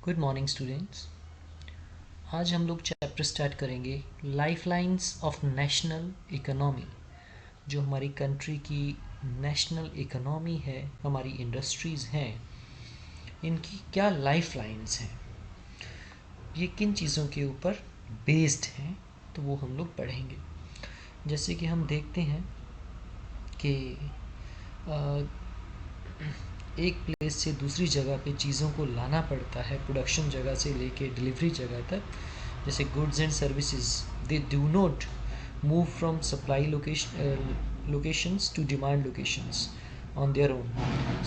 Good morning students. आज हम लोग चैप्टर स्टार्ट करेंगे लाइफलाइंस ऑफ नेशनल इकोनॉमी। जो हमारी कंट्री की नेशनल इकोनॉमी है, हमारी इंडस्ट्रीज़ हैं, इनकी क्या लाइफलाइंस हैं, ये किन चीज़ों के ऊपर बेस्ड हैं, तो वो हम लोग पढ़ेंगे। जैसे कि हम देखते हैं कि एक प्लेस से दूसरी जगह पे चीज़ों को लाना पड़ता है, प्रोडक्शन जगह से लेके डिलीवरी जगह तक। जैसे goods and services, they do not move from supply locations to demand locations on their own.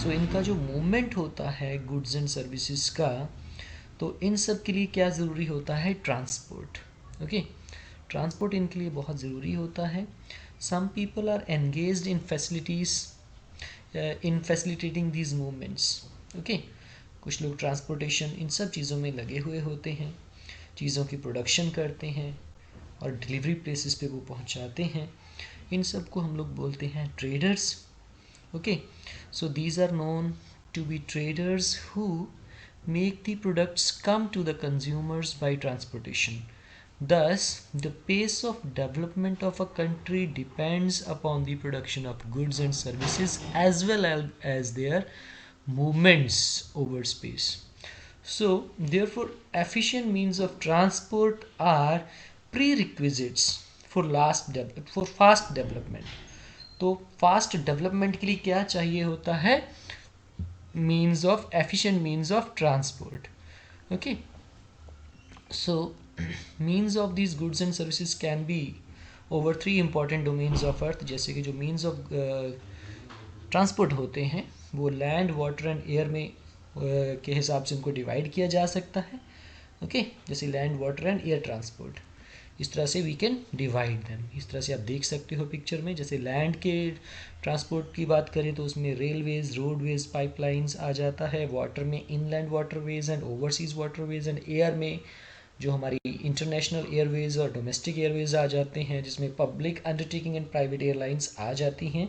So इनका जो मूवमेंट होता है गुड्स एंड सर्विसेज का, तो इन सब के लिए क्या ज़रूरी होता है? ट्रांसपोर्ट। ओके, ट्रांसपोर्ट इनके लिए बहुत ज़रूरी होता है। Some people are engaged in facilitating these movements. Okay, कुछ लोग ट्रांसपोर्टेशन इन सब चीज़ों में लगे हुए होते हैं, चीज़ों की प्रोडक्शन करते हैं और डिलीवरी प्लेसेस पे वो पहुंचाते हैं। इन सब को हम लोग बोलते हैं traders. Okay, so these are known to be traders who make the products come to the consumers by transportation. Thus, the pace of development of a country depends upon the production of goods and services as well as their movements over space. So, therefore, efficient means of transport are prerequisites for fast development. तो fast development के लिए क्या चाहिए होता है? efficient means of transport. Okay, so means of these goods and services can be over three important domains of earth. जैसे कि जो means of ट्रांसपोर्ट होते हैं वो लैंड, वाटर एंड एयर में के हिसाब से उनको डिवाइड किया जा सकता है। ओके, जैसे land, water and air transport, इस तरह से वी कैन डिवाइड देम। इस तरह से आप देख सकते हो पिक्चर में। जैसे लैंड के ट्रांसपोर्ट की बात करें तो उसमें रेलवेज, रोडवेज, पाइपलाइंस आ जाता है। वाटर में inland waterways and overseas waterways, and air में जो हमारी इंटरनेशनल एयरवेज और डोमेस्टिक एयरवेज आ जाते हैं, जिसमें public undertaking and private airlines आ जाती हैं।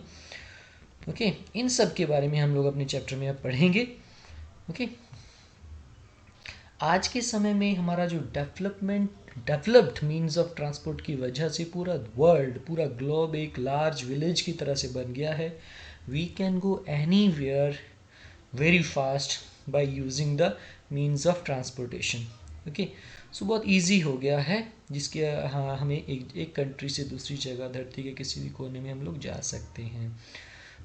ओके, इन सब के बारे में हम लोग अपने चैप्टर में अब पढ़ेंगे। ओके, आज के समय में हमारा जो डेवलप्ड मीन्स ऑफ ट्रांसपोर्ट की वजह से पूरा वर्ल्ड, पूरा ग्लोब एक लार्ज विलेज की तरह से बन गया है। We can go anywhere very fast by using the means of transportation. Okay, so बहुत ईजी हो गया है, जिसके हाँ हमें एक कंट्री से दूसरी जगह, धरती के किसी भी कोने में हम लोग जा सकते हैं।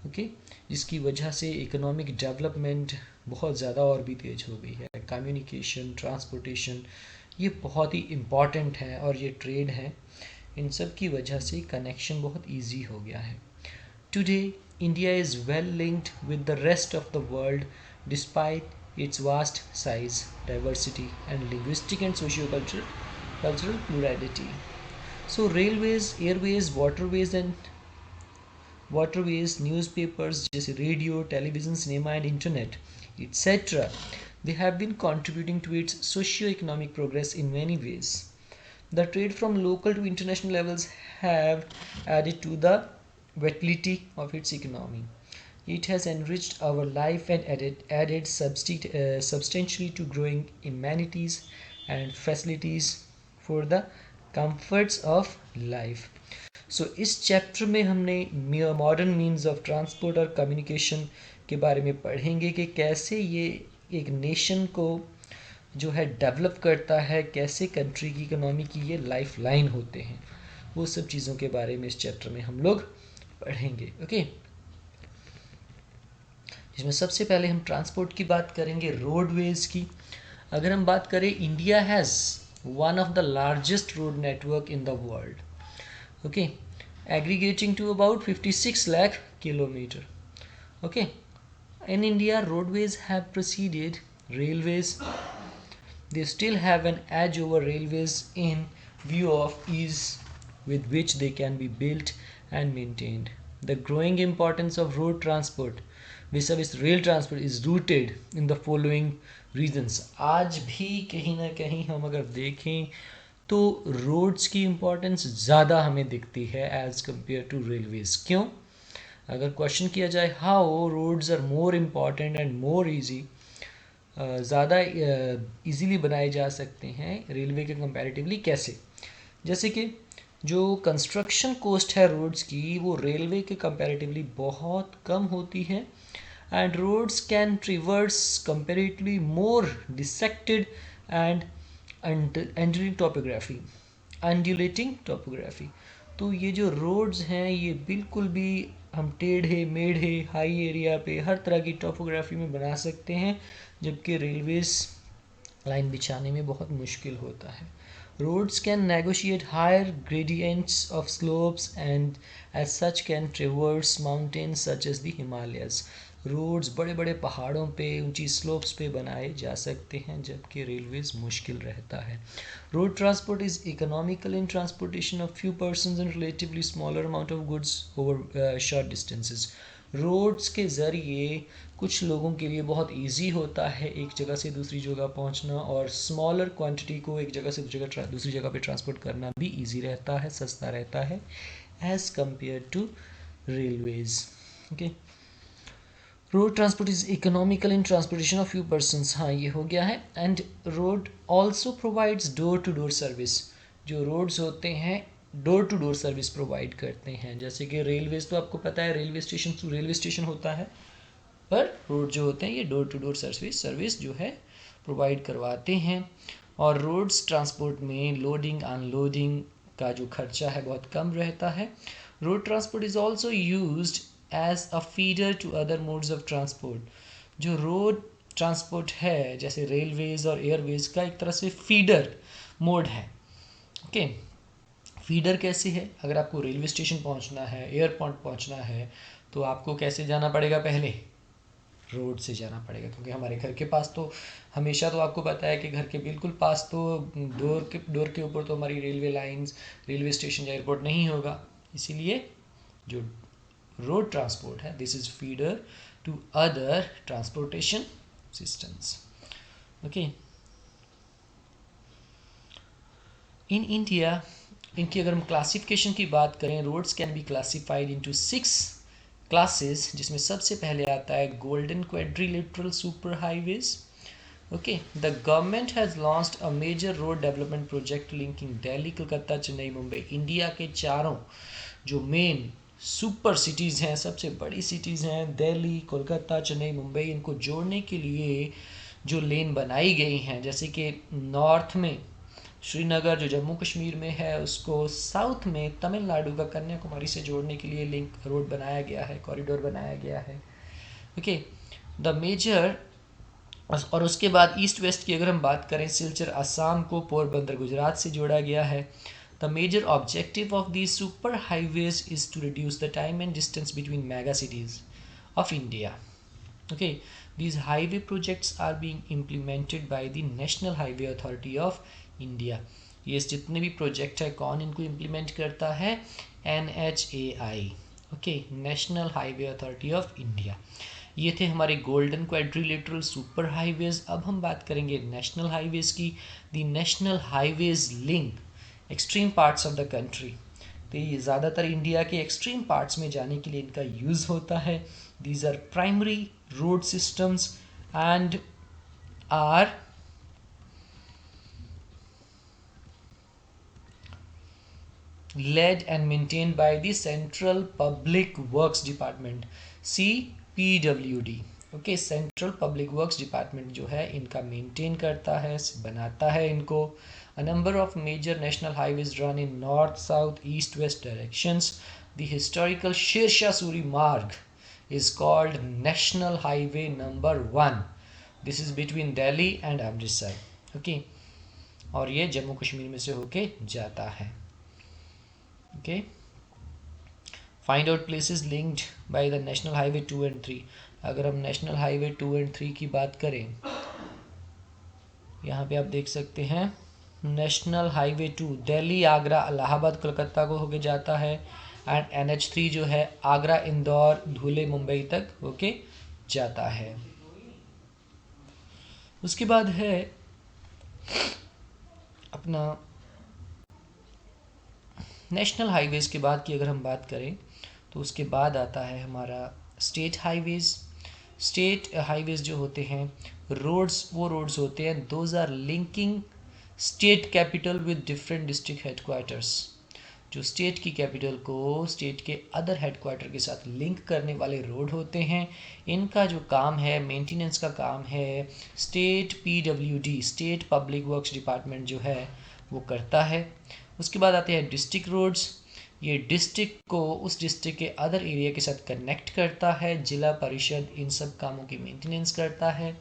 ओके, जिसकी वजह से इकोनॉमिक डेवलपमेंट बहुत ज़्यादा और भी तेज हो गई है। कम्युनिकेशन, ट्रांसपोर्टेशन, ये बहुत ही इम्पॉर्टेंट है, और ये ट्रेड है, इन सब की वजह से कनेक्शन बहुत इजी हो गया है। Today India is well linked with the rest of the world despite its vast size, diversity and linguistic and socio cultural plurality. So railways, Airways, waterways, newspapers जैसे radio, television, cinema and internet etc. They have been contributing to its socio-economic progress in many ways. The trade from local to international levels have added to the vitality of its economy. It has enriched our life and added substantially to growing amenities and facilities for the comforts of life. सो इस chapter में हमने modern means of transport और communication के बारे में पढ़ेंगे कि कैसे ये एक नेशन को जो है डेवलप करता है, कैसे कंट्री की इकोनॉमी की ये लाइफ लाइन होते हैं, वो सब चीज़ों के बारे में इस चैप्टर में हम लोग पढ़ेंगे। ओके, इसमें सबसे पहले हम ट्रांसपोर्ट की बात करेंगे, रोडवेज की। अगर हम बात करें, India has one of the largest road network in the world, okay, aggregating to about 56 lakh kilometer. Okay, in India roadways have preceded railways. They still have an edge over railways in view of ease with which they can be built and maintained. The growing importance of road transport vis-a-vis rail transport is rooted in the following reasons. आज भी कहीं ना कहीं हम अगर देखें तो roads की इम्पोर्टेंस ज़्यादा हमें दिखती है एज़ कम्पेयर टू रेलवेज़। क्यों? अगर क्वेश्चन किया जाए how roads are more important and more easy ज़्यादा इजीली बनाए जा सकते हैं रेलवे के कंपैरेटिवली। कैसे? जैसे कि जो कंस्ट्रक्शन कॉस्ट है रोड्स की वो रेलवे के कंपैरेटिवली बहुत कम होती है, and roads can traverse comparatively more dissected and undulating topography. तो ये जो रोड्स हैं ये बिल्कुल भी हम टेढ़े मेढ़े हाई एरिया पे हर तरह की टोपोग्राफी में बना सकते हैं, जबकि रेलवेज लाइन बिछाने में बहुत मुश्किल होता है। Roads can negotiate higher gradients of slopes and as such can traverse mountains such as the Himalayas. Roads बड़े बड़े पहाड़ों पे ऊंची स्लोप्स पे बनाए जा सकते हैं, जबकि रेलवेज मुश्किल रहता है। Road transport is economical in transportation of few persons and relatively smaller amount of goods over short distances. Roads के ज़रिए कुछ लोगों के लिए बहुत इजी होता है एक जगह से दूसरी जगह पहुंचना, और स्मॉलर क्वांटिटी को एक जगह से दूसरी जगह पे ट्रांसपोर्ट करना भी इजी रहता है, सस्ता रहता है as compare to railways. Okay, road transport is economical in transportation of few persons, हाँ ये हो गया है। And road also provides door to door service. जो रोड्स होते हैं door to door service provide करते हैं, जैसे कि रेलवेज तो आपको पता है railway station to railway station होता है, पर रोड जो होते हैं ये डोर टू डोर सर्विस जो है प्रोवाइड करवाते हैं। और रोड्स ट्रांसपोर्ट में लोडिंग अनलोडिंग का जो खर्चा है बहुत कम रहता है। Road transport is also used as a feeder to other modes of transport. जो रोड ट्रांसपोर्ट है जैसे रेलवेज और एयरवेज का एक तरह से फीडर मोड है। ओके, फीडर कैसे है? अगर आपको रेलवे स्टेशन पहुंचना है, एयरपोर्ट पहुंचना है, तो आपको कैसे जाना पड़ेगा? पहले रोड से जाना पड़ेगा, क्योंकि हमारे घर के पास तो हमेशा तो आपको पता है कि घर के बिल्कुल पास तो डोर के ऊपर तो हमारी रेलवे लाइंस, रेलवे स्टेशन या एयरपोर्ट नहीं होगा। इसीलिए जो रोड ट्रांसपोर्ट है this is feeder to other transportation systems. Okay, in India इनकी अगर हम क्लासिफिकेशन की बात करें, roads can be classified into 6 classes, जिसमें सबसे पहले आता है golden quadrilateral super highways. Okay, the government has launched a major road development project linking Delhi, Kolkata, Chennai, Mumbai. India के चारों जो मेन सुपर सिटीज़ हैं, सबसे बड़ी सिटीज़ हैं दिल्ली, कोलकाता, चेन्नई, मुंबई, इनको जोड़ने के लिए जो लेन बनाई गई हैं, जैसे कि नॉर्थ में श्रीनगर जो जम्मू कश्मीर में है उसको साउथ में तमिलनाडु का कन्याकुमारी से जोड़ने के लिए लिंक रोड बनाया गया है, कॉरिडोर बनाया गया है। ओके, द मेजर, और उसके बाद ईस्ट वेस्ट की अगर हम बात करें, सिलचर असम को पोरबंदर गुजरात से जोड़ा गया है। The major objective of these super highways is to reduce the time and distance between mega cities of India. Okay, these highway projects are being implemented by the National Highway Authority of India. ये जितने भी project है कौन इनको implement करता है? NHAI, okay, national highway authority of India. ये थे हमारे गोल्डन क्वाड्रिलेटरल सुपर हाईवेज। अब हम बात करेंगे नेशनल हाईवेज की। The national highways link extreme parts of the country. तो ये ज़्यादातर इंडिया के एक्सट्रीम पार्ट्स में जाने के लिए इनका यूज़ होता है। These are primary road systems and are led and maintained by the Central Public Works Department, CPWD। Okay, central public works department जो है इनका मेंटेन करता है, बनाता है इनको। A number of major national highways run in north, south, east, west directions. The historical Shirsha Suri Marg is called National Highway number 1. This is between Delhi and Amritsar. Okay, और ये जम्मू कश्मीर में से होके जाता है। Okay, find out places linked by the National Highway 2 and 3. अगर हम National Highway 2 and 3 की बात करें, यहाँ पे आप देख सकते हैं नेशनल हाईवे 2 दिल्ली, आगरा, इलाहाबाद, कोलकाता को होके जाता है। एंड NH3 जो है आगरा, इंदौर, धुले, मुंबई तक होके जाता है। उसके बाद है अपना नेशनल हाईवेज़ के बाद की अगर हम बात करें तो उसके बाद आता है हमारा स्टेट हाईवेज़। स्टेट हाईवेज जो होते हैं, रोड्स वो रोड्स होते हैं those are linking state capital with different district headquarters, जो स्टेट की कैपिटल को स्टेट के अदर हेडक्वार्टर के साथ लिंक करने वाले रोड होते हैं। इनका जो काम है, मेंटेनेंस का काम है, state PWD state public works department जो है वो करता है। उसके बाद आते हैं डिस्ट्रिक्ट रोड्स। ये डिस्ट्रिक्ट को उस डिस्ट्रिक्ट के अदर एरिया के साथ कनेक्ट करता है। जिला परिषद इन सब कामों की मेंटेनेंस करता है।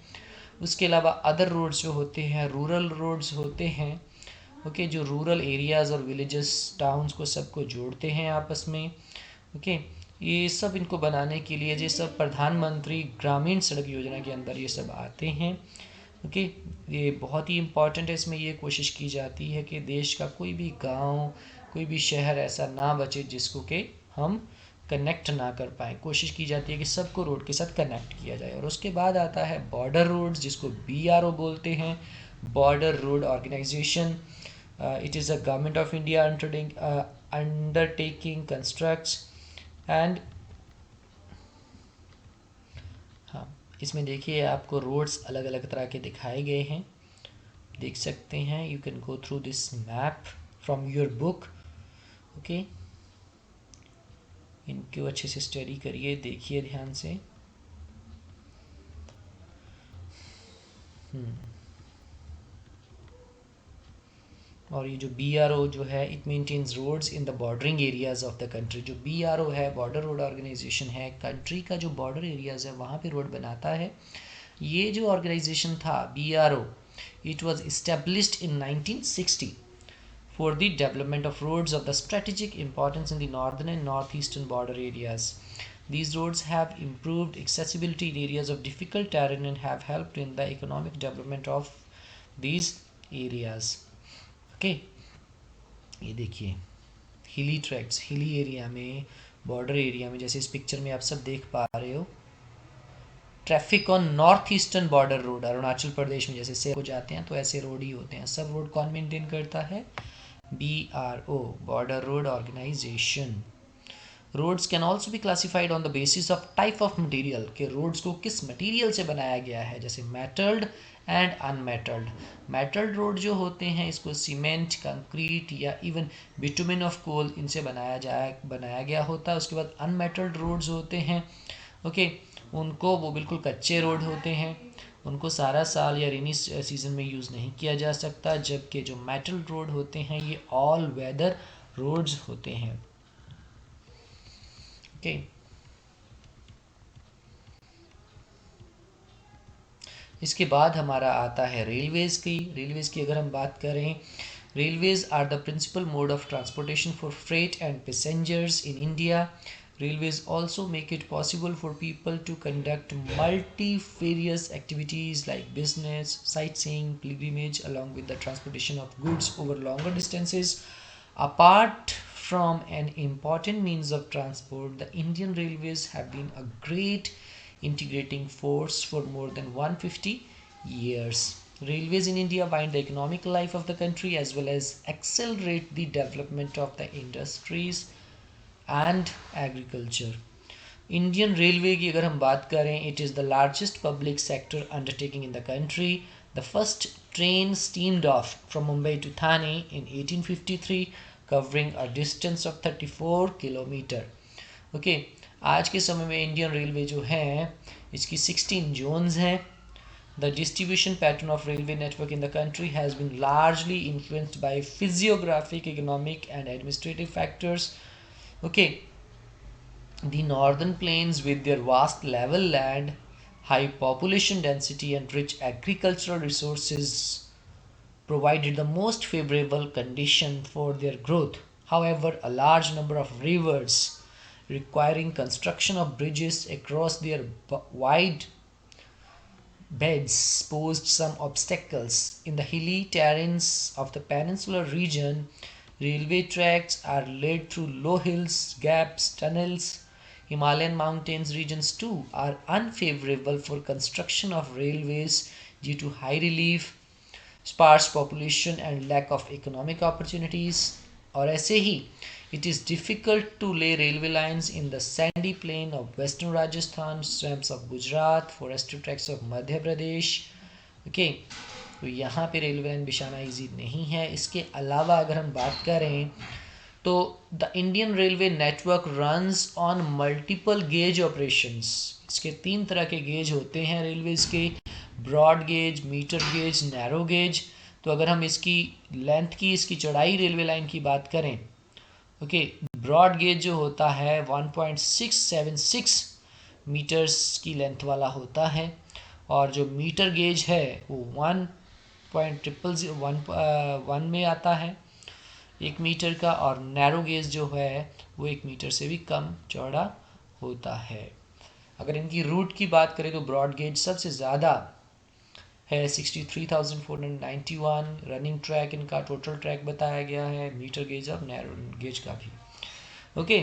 उसके अलावा अदर रोड्स जो होते हैं, रूरल रोड्स होते हैं, ओके, जो रूरल एरियाज़ और विलेजेस टाउन्स को सबको जोड़ते हैं आपस में। ओके, ये सब इनको बनाने के लिए ये सब प्रधानमंत्री ग्रामीण सड़क योजना के अंदर ये सब आते हैं। ओके, ये बहुत ही इम्पॉर्टेंट है। इसमें ये कोशिश की जाती है कि देश का कोई भी गांव, कोई भी शहर ऐसा ना बचे जिसको कि हम कनेक्ट ना कर पाएँ। कोशिश की जाती है कि सबको रोड के साथ कनेक्ट किया जाए। और उसके बाद आता है बॉर्डर रोड्स, जिसको BRO बोलते हैं, border road organisation. It is a government of India undertaking constructs and हाँ, इसमें देखिए आपको रोड्स अलग अलग तरह के दिखाए गए हैं, देख सकते हैं। You can go through this map from your book. Okay, इनको अच्छे से स्टडी करिए, देखिए ध्यान से। और ये जो BRO जो है, it maintains roads in the bordering areas of the country. जो BRO है, बॉर्डर रोड ऑर्गेनाइजेशन है, कंट्री का जो बॉर्डर एरियाज़ है वहाँ पे रोड बनाता है। ये जो ऑर्गेनाइजेशन था BRO, it was established in 1960 for the development of roads of the strategic importance in the northern and northeastern border areas. These roads have improved accessibility in areas of difficult terrain and have helped in the economic development of these areas. Okay, ये देखिए हिली tracts, hilly area में, border area में, जैसे इस picture में आप सब देख पा रहे हो, traffic on north eastern border road, Arunachal Pradesh में जैसे से हो जाते हैं तो ऐसे रोड ही होते हैं। सब रोड कौन मेंटेन करता है? BRO, border road organisation. Roads can also भी classified on the basis of type of material, के रोड्स को किस मटेरियल से बनाया गया है, जैसे metalled and unmetalled. Metalled road जो होते हैं इसको सीमेंट, कंक्रीट या इवन बिटुमिन ऑफ कोल इनसे बनाया गया होता है। उसके बाद अनमेटल्ड रोड्स होते हैं, ओके, उनको वो बिल्कुल कच्चे रोड होते हैं, उनको सारा साल या रेनी सीजन में यूज़ नहीं किया जा सकता। जबकि जो मेटल रोड होते हैं ये ऑल वेदर रोड्स होते हैं। ओके, इसके बाद हमारा आता है रेलवेज़ की। रेलवेज़ की अगर हम बात करें, railways are the principal mode of transportation for freight and passengers in India. Railways also make it possible for people to conduct multifarious activities like business, sightseeing, pilgrimage, along with the transportation of goods over longer distances. Apart from an important means of transport, the Indian Railways have been a great integrating force for more than 150 years. Railways in India bind the economic life of the country as well as accelerate the development of the industries and agriculture. Indian railway की अगर हम बात करें, it is the largest public sector undertaking in the country. The first train steamed off from Mumbai to Thane in 1853 covering a distance of 34 kilometre. Okay, आज के समय में Indian railway जो है इसकी 16 जोन्स हैं. The distribution pattern of railway network in the country has been largely influenced by physiographic, economic and administrative factors. Okay, the northern plains with their vast level land, high population density and rich agricultural resources provided the most favorable condition for their growth. However, a large number of rivers requiring construction of bridges across their wide beds posed some obstacles. In the hilly terrains of the peninsular region, railway tracks are laid through low hills, gaps, tunnels. Himalayan mountains regions too are unfavorable for construction of railways due to high relief, sparse population and lack of economic opportunities. और ऐसे ही It is difficult to lay railway lines in the sandy plain of western Rajasthan, swamps of Gujarat, forested tracts of Madhya Pradesh. Okay, तो यहाँ पे railway line बिछाना easy नहीं है. इसके अलावा अगर हम बात करें तो the Indian railway network runs on multiple gauge operations. इसके 3 तरह के गेज होते हैं रेलवेज के: broad gauge, metre gauge, narrow gauge. तो अगर हम इसकी लेंथ की, इसकी चौड़ाई रेलवे लाइन की बात करें, ओके, ब्रॉड गेज जो होता है 1.676 मीटर्स की लेंथ वाला होता है, और जो मीटर गेज है वो 1.001 में आता है 1 मीटर का, और नैरो गेज जो है वो 1 मीटर से भी कम चौड़ा होता है. अगर इनकी रूट की बात करें तो ब्रॉड गेज सबसे ज़्यादा है 63,491. रनिंग ट्रैक इनका टोटल ट्रैक बताया गया है. मीटर गेज और नैरो गेज का भी. Okay,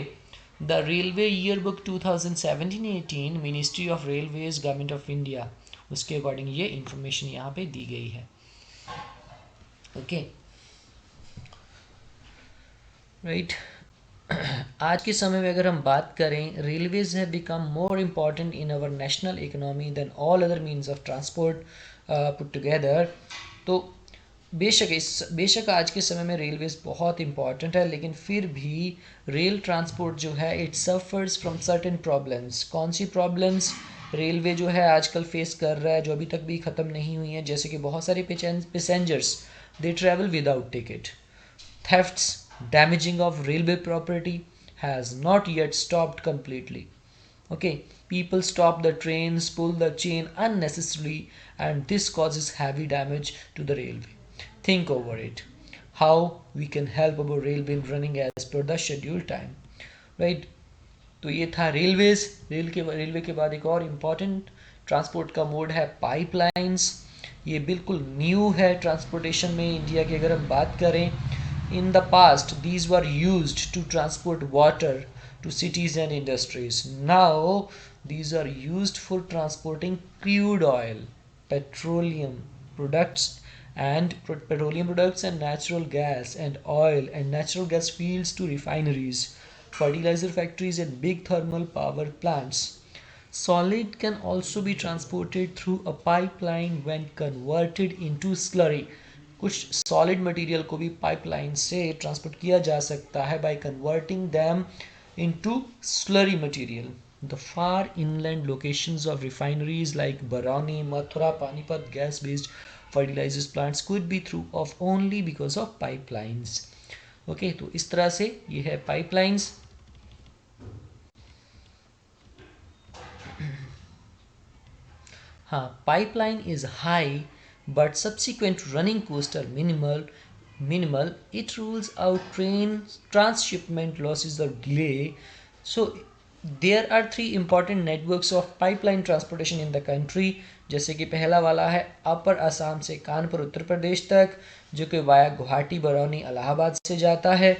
the railway year book 2017-18 ministry of railways government of India, उसके अकॉर्डिंग ये इंफॉर्मेशन यहाँ पे दी गई है. Okay, right. आज के समय में अगर हम बात करें, railways have become more important in our national economy than all other means of transport put together. तो बेशक आज के समय में रेलवेज बहुत इंपॉर्टेंट है, लेकिन फिर भी रेल ट्रांसपोर्ट जो है it suffers from certain problems. कौन सी प्रॉब्लम्स रेलवे जो है आजकल फेस कर रहा है, जो अभी तक भी ख़त्म नहीं हुई हैं? जैसे कि बहुत सारे passengers they travel without ticket, thefts, damaging of railway property has not yet stopped completely. Okay, people stop the trains, pull the chain unnecessarily, and this causes heavy damage to the railway. Think over it. How we can help our railway in running as per the scheduled time, right? तो ये था railways. Railway के बाद एक और important transport का mode है pipelines. ये बिल्कुल न्यू है ट्रांसपोर्टेशन में इंडिया की. अगर हम बात करें, in the past these were used to transport water to cities and industries. Now these are used for transporting crude oil, petroleum products and natural gas and oil and natural gas fields to refineries, fertilizer factories and big thermal power plants. Solid can also be transported through a pipeline when converted into slurry. कुछ solid material को भी pipeline से transport किया जा सकता है by converting them into slurry material. The far inland locations of refineries like Barauni, Mathura, Panipat gas based fertilisers plants could be through of only because of pipelines. Okay, तो इस तरह से ये है पाइपलाइंस. हाँ, pipeline is high but subsequent running costs are minimal. It rules out train transshipment losses or delay. So there are 3 important networks of pipeline transportation in the country. जैसे कि पहला वाला है अपर असम से कानपुर उत्तर प्रदेश तक, जो कि वाया गुवाहाटी, बरौनी, इलाहाबाद से जाता है.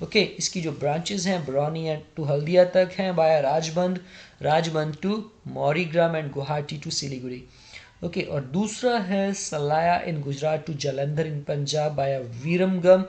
ओके, इसकी जो ब्रांचेस हैं बरौनी एंड टू हल्दिया तक हैं, via Rajbandh to Mourigram and Guwahati to Siliguri. Okay, और दूसरा है Salaya in Gujarat to Jalandhar in Punjab via Viramgam,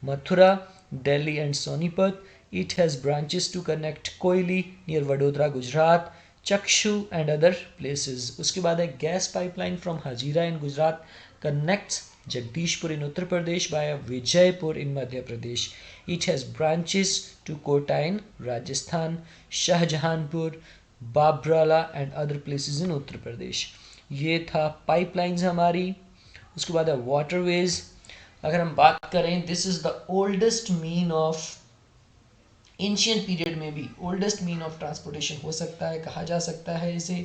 Mathura, Delhi and Sonipat. It has branches to connect Koyali near Vadodara Gujarat, Chaksu and other places. उसके बाद है gas pipeline from Hazira in Gujarat connects Jagdishpur in Uttar Pradesh via Vijaipur in Madhya Pradesh. It has branches to Kota in Rajasthan, Shahjahanpur, बाबराला and other places in Uttar प्रदेश. ये था pipelines हमारी. उसके बाद है waterways. अगर हम बात करें, this is the oldest mean of ancient period में भी ओल्डेस्ट मीन ऑफ ट्रांसपोर्टेशन हो सकता है, कहा जा सकता है इसे.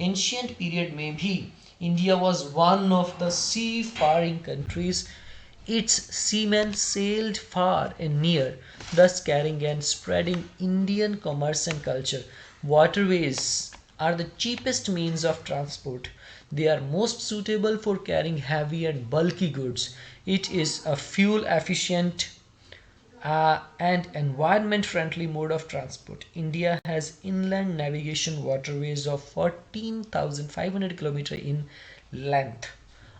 एंशियंट पीरियड में भी India was one of the seafaring countries. Its seamen sailed far and near, thus carrying and spreading Indian commerce and culture. Waterways are the cheapest means of transport. They are most suitable for carrying heavy and bulky goods. It is a fuel efficient and environment friendly mode of transport. India has inland navigation waterways of 14,500 km in length.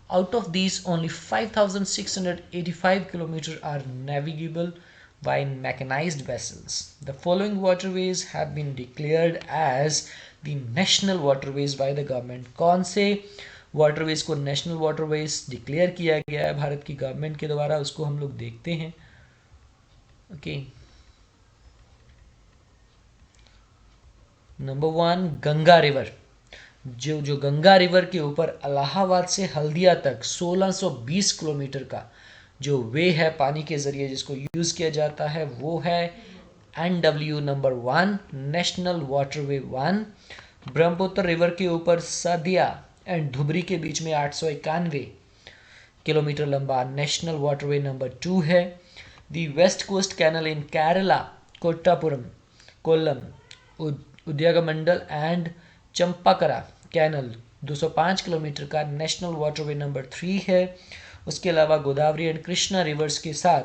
Out of these, only 5,685 km are navigable by mechanized vessels. The following waterways have been declared as the national waterways by the government. कौन से waterways को national waterways declare किया गया है भारत की government के द्वारा, उसको हम लोग देखते हैं. Okay, number 1 Ganga river. जो गंगा रिवर के ऊपर इलाहाबाद से हल्दिया तक 1620 किलोमीटर का जो वे है पानी के जरिए जिसको यूज किया जाता है वो है NW number 1 national waterway 1. Brahmaputra river के ऊपर सदिया एंड धुबरी के बीच में 891 किलोमीटर लंबा नेशनल वाटरवे नंबर 2 है. The west coast canal in Kerala Kottapuram Kollam Udyogamandal and Champakara canal 205 kilometre का नेशनल वाटरवे नंबर 3 है. उसके अलावा गोदावरी एंड कृष्णा रिवर्स के साथ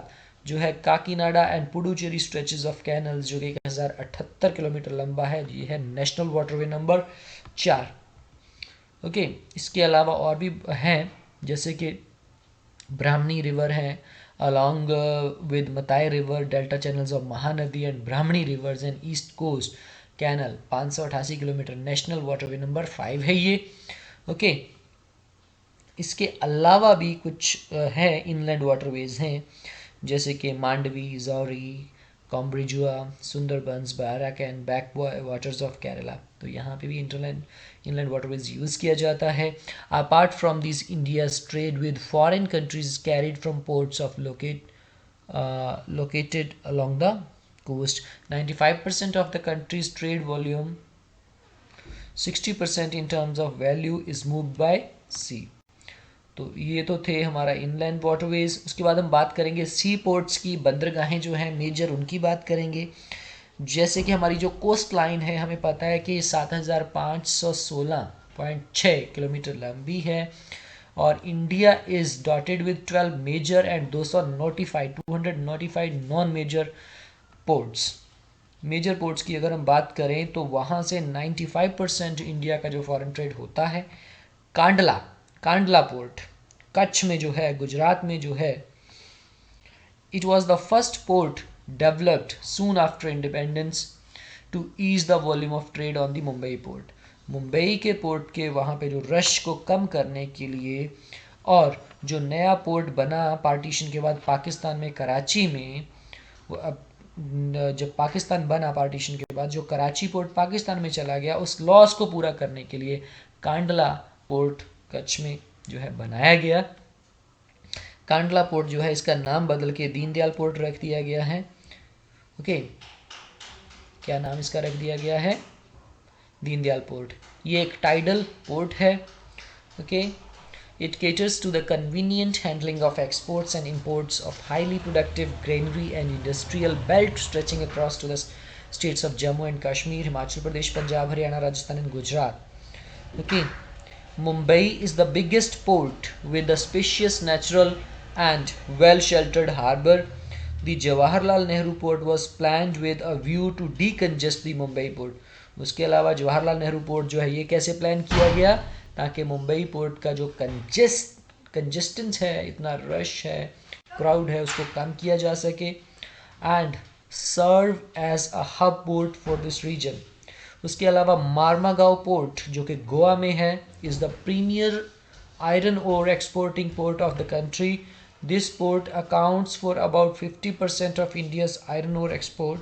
जो है Kakinada and Puducherry stretches of canals जो कि 1078 किलोमीटर लंबा है, ये है नेशनल वाटरवे नंबर 4. ओके, इसके अलावा और भी हैं जैसे कि ब्राह्मणी रिवर है along with Matai river, delta channels of Mahanadi and Brahmani rivers and east coast canal 588 kilometre national waterway number 5 है ये. ओके, इसके अलावा भी कुछ है इनलैंड वाटरवेज हैं जैसे कि Mandovi, Zuari, Cumberjua, Sundarbans, Barak and backwaters of Kerala. तो यहाँ पे भी इनलैंड वाटरवेज यूज़ किया जाता है. Apart from this India's trade with foreign countries carried from ports of located along the coast. 95% of the country's trade volume, 60% in terms of value is moved by sea. तो ये तो थे हमारा inland waterways. उसके बाद हम बात करेंगे सी पोर्ट्स की, बंदरगाहें जो हैं मेजर उनकी बात करेंगे. जैसे कि हमारी जो कोस्ट लाइन है हमें पता है कि 7516.6 किलोमीटर लंबी है और India is dotted with 12 major and 295 non major ports. Major ports की अगर हम बात करें तो वहाँ से 95% इंडिया का जो फॉरेन ट्रेड होता है. कांडला पोर्ट कच्छ में जो है, गुजरात में जो है, it was the first port developed soon after independence to ease the volume of trade on the Mumbai port. Mumbai के पोर्ट के वहाँ पे जो रश को कम करने के लिए और जो नया पोर्ट बना पार्टीशन के बाद पाकिस्तान में कराची में, जब पाकिस्तान बना पार्टीशन के बाद जो कराची पोर्ट पाकिस्तान में चला गया उस लॉस को पूरा करने के लिए कांडला पोर्ट कच्छ में जो है बनाया गया. कांडला पोर्ट जो है इसका नाम बदल के दीनदयाल पोर्ट रख दिया गया है. ओके, क्या नाम इसका रख दिया गया है? दीनदयाल पोर्ट. ये एक टाइडल पोर्ट है. Okay, it caters to the convenient handling of exports and imports of highly productive granary and industrial belt stretching across to the states of Jammu and Kashmir, Himachal Pradesh, Punjab, Haryana, Rajasthan and Gujarat. Okay, Mumbai is the biggest port with a spacious natural and well sheltered harbour. The Jawaharlal Nehru port was planned with a view to decongest the Mumbai port. उसके अलावा Jawaharlal Nehru port जो है ये कैसे plan किया गया ताकि Mumbai port का जो कंजेस्टेंस है, इतना रश है, क्राउड है, उसको कम किया जा सके and serve as a hub port for this region. उसके अलावा मार्मागांव पोर्ट जो कि गोवा में है is the premier iron ore exporting port of the country. This port accounts for about 50% of India's iron ore export.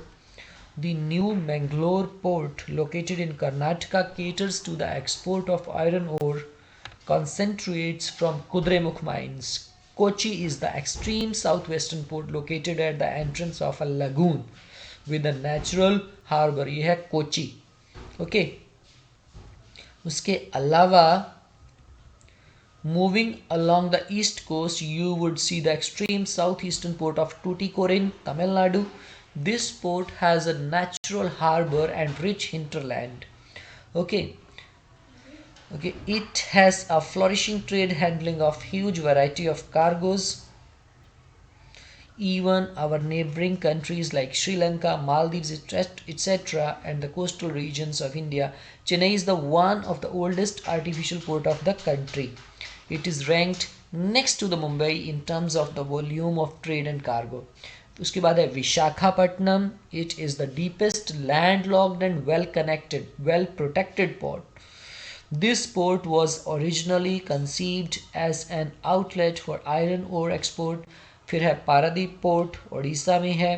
The new Mangalore port located in Karnataka caters to the export of iron ore concentrates from Kudremukh mines. Kochi is the extreme southwestern port located at the entrance of a lagoon with a natural harbour. ये है Kochi. Okay, उसके अलावा moving along the east coast you would see the extreme southeastern port of Tuticorin, Tamil Nadu. This port has a natural harbour and rich hinterland. Okay, it has a flourishing trade handling of huge variety of cargoes. Even our neighbouring countries like Sri Lanka, Maldives, etc. and the coastal regions of India, Chennai is the one of the oldest artificial port of the country. It is ranked next to the Mumbai in terms of the volume of trade and cargo. उसके बाद है Visakhapatnam. It is the deepest landlocked and well connected well protected port. This port was originally conceived as an outlet for iron ore export. फिर है Paradip port, Orissa में है,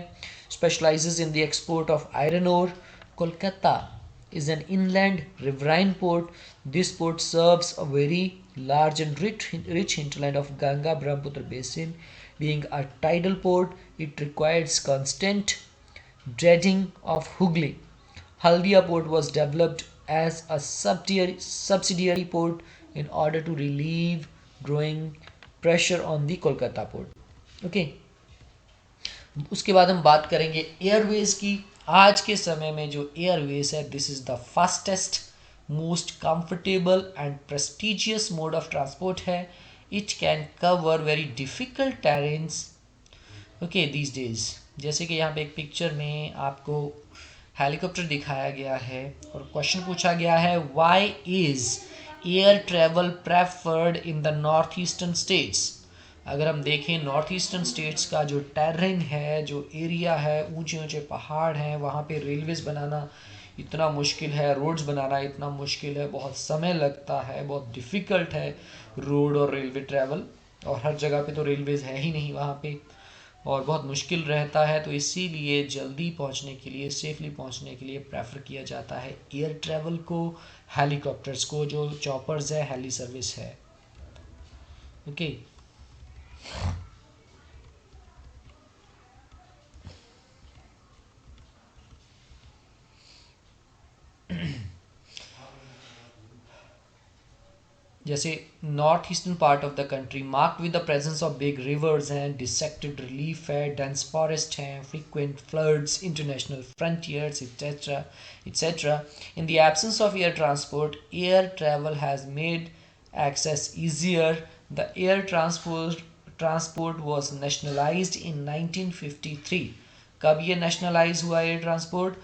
specializes in the export of iron ore. Kolkata is an inland riverine port. This port serves a very large and rich hinterland of Ganga Brahmaputra basin. Being a tidal port, it requires constant dredging of Hooghly. Haldia port was developed as a subsidiary port in order to relieve growing pressure on the Kolkata port. Okay. उसके बाद हम बात करेंगे Airways की. आज के समय में जो एयरवेज है, this is the fastest, most comfortable and prestigious mode of transport है. It can cover very difficult terrains okay these days. जैसे कि यहाँ पे एक पिक्चर में आपको हेलीकॉप्टर दिखाया गया है और क्वेश्चन पूछा गया है, why is air travel preferred in the north eastern states. अगर हम देखें नॉर्थ ईस्टर्न स्टेट्स का जो टेरेन है, जो एरिया है, ऊंचे ऊंचे पहाड़ हैं, वहाँ पे रेलवेज बनाना इतना मुश्किल है, रोड्स बनाना इतना मुश्किल है, बहुत समय लगता है, बहुत डिफ़िकल्ट है रोड और रेलवे ट्रैवल. और हर जगह पे तो रेलवेज है ही नहीं वहाँ पे, और बहुत मुश्किल रहता है. तो इसीलिए जल्दी पहुंचने के लिए, सेफली पहुंचने के लिए प्रेफर किया जाता है एयर ट्रैवल को, हेलीकॉप्टर्स को, जो चॉपर्स है, हेली सर्विस है. ओके. जैसे north eastern part of the country marked with the presence of big reverse हैं, डिसेक्टेड रिलीफ है, डेंस फॉरेस्ट हैं, frequent floods, international frontiers etcetera etcetera. In the absence of air transport, air travel has made access easier. The air transport was nationalized in 1953. कब ये nationalize हुआ air transport?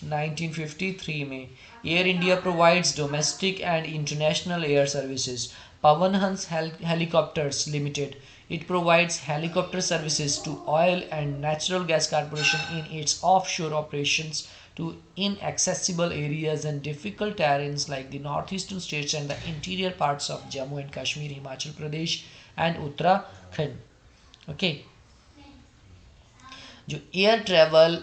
1953 में. Air India provides domestic and international air services. Pawan Hans Helicopters Limited. It provides helicopter services to Oil and Natural Gas Corporation in its offshore operations to inaccessible areas and difficult terrains like the northeastern states and the interior parts of Jammu and Kashmir, Himachal Pradesh and Uttarakhand. Okay. जो air travel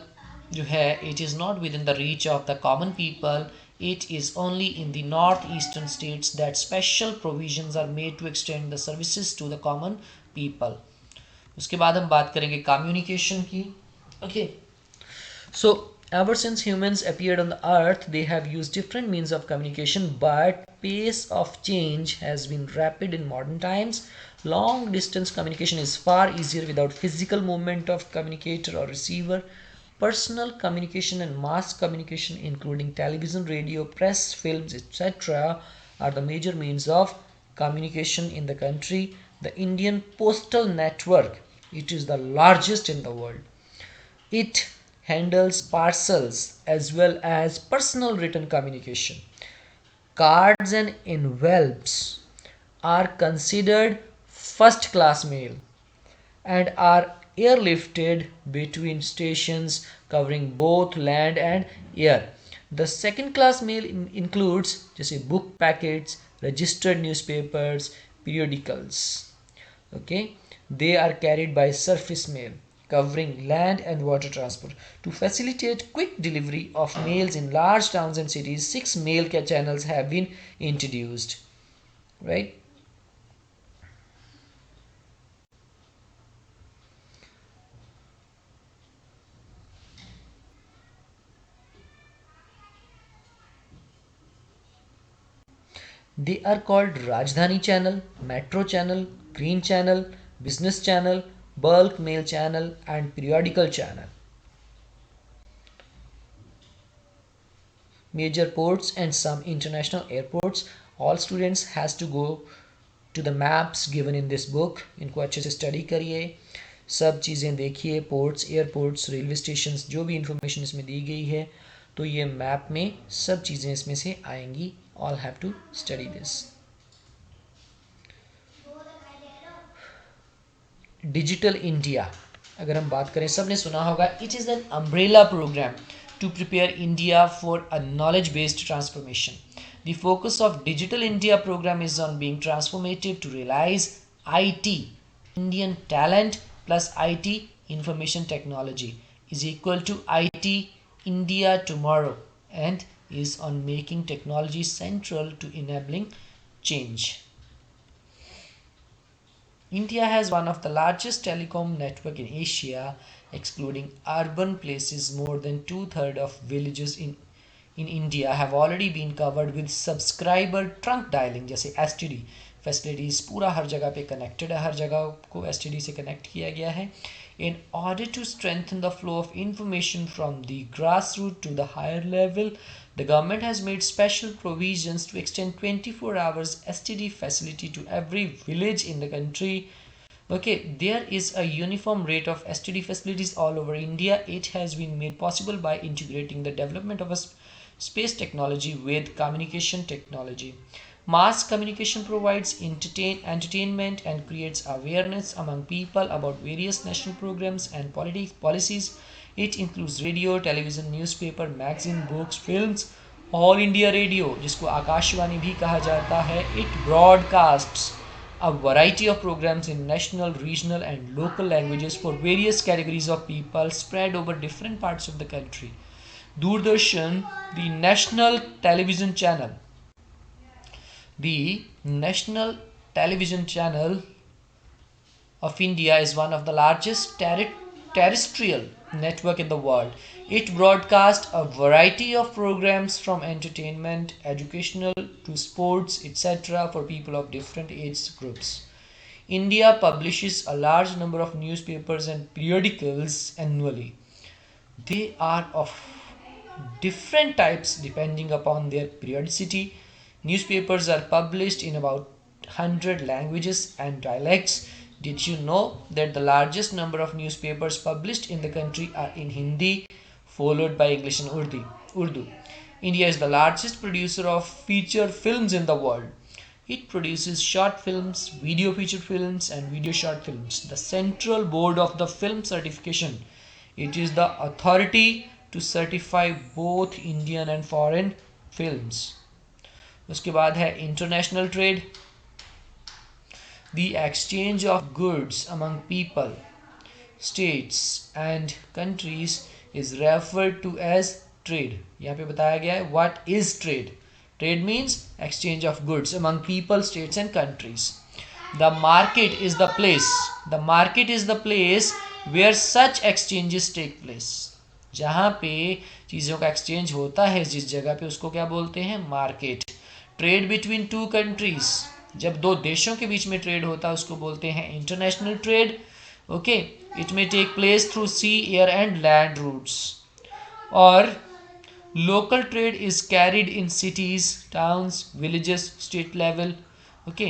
जो है, it is not within the reach of the common people. It is only in the north eastern states that special provisions are made to extend the services to the common people. उसके बाद हम बात करेंगे communication की. Okay. So ever since humans appeared on the earth, they have used different means of communication, but pace of change has been rapid in modern times. Long distance communication is far easier without physical movement of communicator or receiver. Personal communication and mass communication, including television, radio, press, films, etc., are the major means of communication in the country. The Indian postal network, it is the largest in the world. It handles parcels as well as personal written communication. Cards and envelopes are considered first class mail and are airlifted between stations covering both land and air. The second class mail includes जैसे book packets, registered newspapers, periodicals. Okay, they are carried by surface mail covering land and water transport. To facilitate quick delivery of mails in large towns and cities, 6 mail channels have been introduced. Right? They are called Rajdhani channel, Metro channel, Green channel, Business channel, Bulk mail channel and Periodical channel. Major ports and some international airports. All students has to go to the maps given in this book. इनको अच्छे से study करिए, सब चीज़ें देखिए, ports, airports, railway station, जो भी information इसमें दी गई है, तो ये मैप में सब चीज़ें इसमें से आएंगी. All have to study this. Digital India. अगर हम बात करें, सबने सुना होगा, it is an umbrella programme to prepare India for a knowledge-based transformation. The focus of Digital India program is on being transformative to realize IT, Indian talent plus IT, information technology, is equal to IT India tomorrow, and is on making technology central to enabling change. India has one of the largest telecom network in Asia, excluding urban places. More than two-thirds of villages in India have already been covered with subscriber trunk dialing, जैसे STD facilities पूरा हर जगह पे connected है, हर जगह को STD से connect किया गया है. In order to strengthen the flow of information from the grassroots to the higher level, the government has made special provisions to extend 24 hours STD facility to every village in the country. Okay, there is a uniform rate of STD facilities all over India. It has been made possible by integrating the development of a space technology with communication technology. Mass communication provides entertainment and creates awareness among people about various national programs and policies. It includes radio, television, newspaper, magazine, books, films. All India radio, जिसको आकाशवाणी भी कहा जाता है, it broadcasts a variety of programs in national, regional, and local languages for various categories of people spread over different parts of the country. Doordarshan, the national television channel of India, is one of the largest terrestrial network in the world. It broadcasts a variety of programs from entertainment, educational to sports, etc. for people of different age groups. India publishes a large number of newspapers and periodicals annually. They are of different types depending upon their periodicity. Newspapers are published in about 100 languages and dialects. Did you know that the largest number of newspapers published in the country are in Hindi, followed by English and Urdu? India is the largest producer of feature films in the world. It produces short films, video feature films, and video short films. The Central Board of the Film Certification. It is the authority to certify both Indian and foreign films. उसके बाद है international trade. The exchange of goods among people, states, and countries is referred to as trade. यहाँ पे बताया गया है what is trade. Trade means exchange of goods among people, states, and countries. The market is the place. The market is the place where such exchanges take place. जहाँ पे चीज़ों का exchange होता है, जिस जगह पे, उसको क्या बोलते हैं? Market. Trade between two countries, जब दो देशों के बीच में ट्रेड होता है, उसको बोलते हैं international trade. Okay, it may take place through sea, air and land routes. और local trade is carried in cities, towns, villages, state level, okay,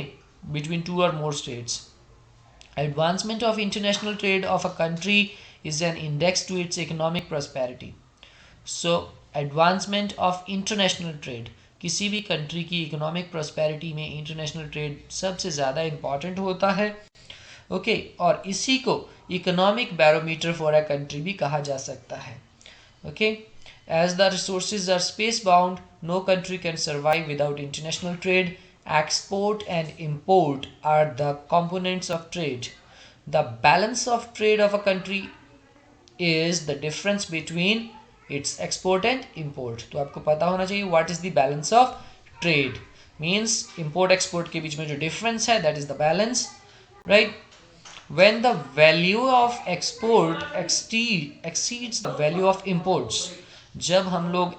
between two or more states. Advancement of international trade of a country is an index to its economic prosperity. So advancement of international trade, किसी भी country की economic prosperity में international trade सबसे ज़्यादा important होता है. Okay, और इसी को economic barometer for a country भी कहा जा सकता है. Okay, as the resources are space bound, no country can survive without international trade. Export and import are the components of trade. The balance of trade of a country is the difference between its export and import. तो आपको पता होना चाहिए what is the balance of trade. Means import export के बीच में जो difference है, that is the balance, right? When the value of export exceeds the value of imports, जब हम लोग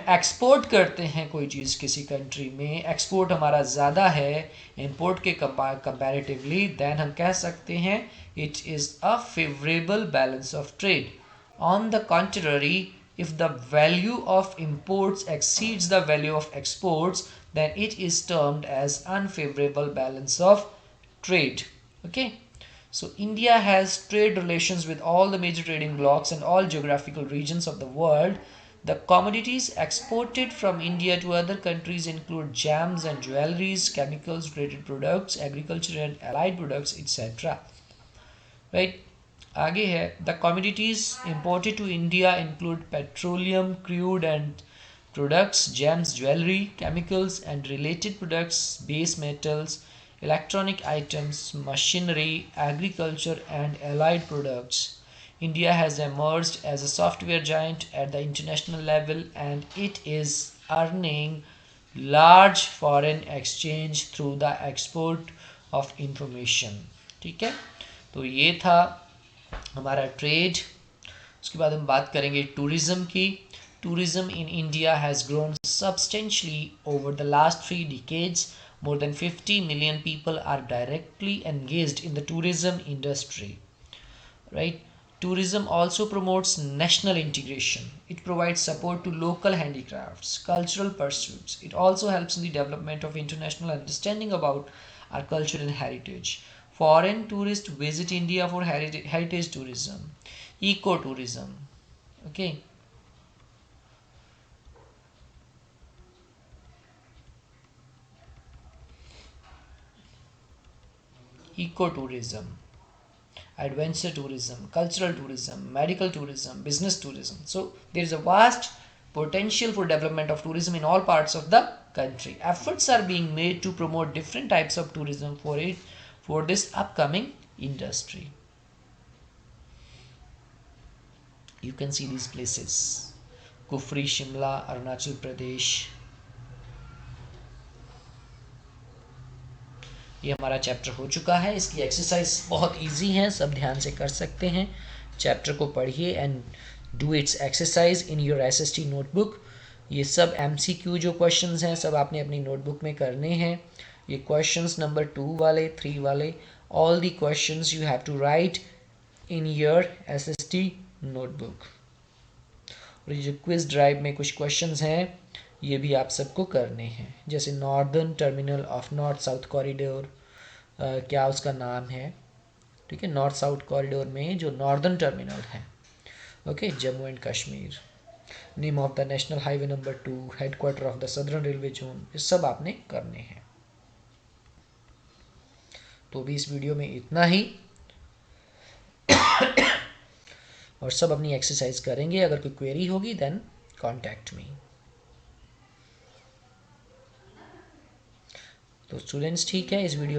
एक्सपोर्ट करते हैं कोई चीज़ किसी कंट्री में, एक्सपोर्ट हमारा ज़्यादा है इंपोर्ट के कंपैरेटिवली, देन हम कह सकते हैं it is a favourable balance of trade. On the contrary, if the value of imports exceeds the value of exports, then it is termed as unfavorable balance of trade. Okay, so India has trade relations with all the major trading blocs and all geographical regions of the world. The commodities exported from India to other countries include jams and jewelries, chemicals related products, agriculture and allied products, etc. Right? आगे है, the commodities imported to India include petroleum, crude and products, gems, jewelry, chemicals and related products, base metals, electronic items, machinery, agriculture and allied products. India has emerged as a software giant at the international level and it is earning large foreign exchange through the export of information. ठीक है, तो ये था हमारा trade. उसके बाद हम बात करेंगे टूरिज्म की। Tourism in India has grown substantially over the last 3 decades. More than 50 million people are directly engaged in the tourism industry. Right? Tourism also promotes national integration. It provides support to local handicrafts, cultural pursuits. It also helps in the development of international understanding about our culture and heritage. Foreign tourists visit India for heritage tourism, ecotourism. Okay. Ecotourism, adventure tourism, cultural tourism, medical tourism, business tourism. So there is a vast potential for development of tourism in all parts of the country. Efforts are being made to promote different types of tourism for this upcoming industry. You can see these places: Kufri, Shimla, Arunachal Pradesh. ये हमारा chapter हो चुका है। इसकी exercise बहुत easy है, सब ध्यान से कर सकते हैं। चैप्टर को पढ़िए and do it's exercise in your SST notebook. ये सब एमसीक्यू जो क्वेश्चंस हैं सब आपने अपनी नोटबुक में करने हैं। ये क्वेश्चंस नंबर 2 वाले, 3 वाले, all the questions you have to write in your SST notebook. और ये जो क्विज ड्राइव में कुछ क्वेश्चंस हैं ये भी आप सबको करने हैं, जैसे northern terminal of north south corridor, क्या उसका नाम है, ठीक है, नॉर्थ साउथ कॉरिडोर में जो नॉर्दर्न टर्मिनल है, okay, Jammu and Kashmir, name of the national highway number 2, headquarter of the southern railway zone, ये सब आपने करने हैं। तो भी इस वीडियो में इतना ही और सब अपनी एक्सरसाइज करेंगे। अगर कोई क्वेरी होगी देन कॉन्टैक्ट मी। तो स्टूडेंट्स ठीक है, इस वीडियो में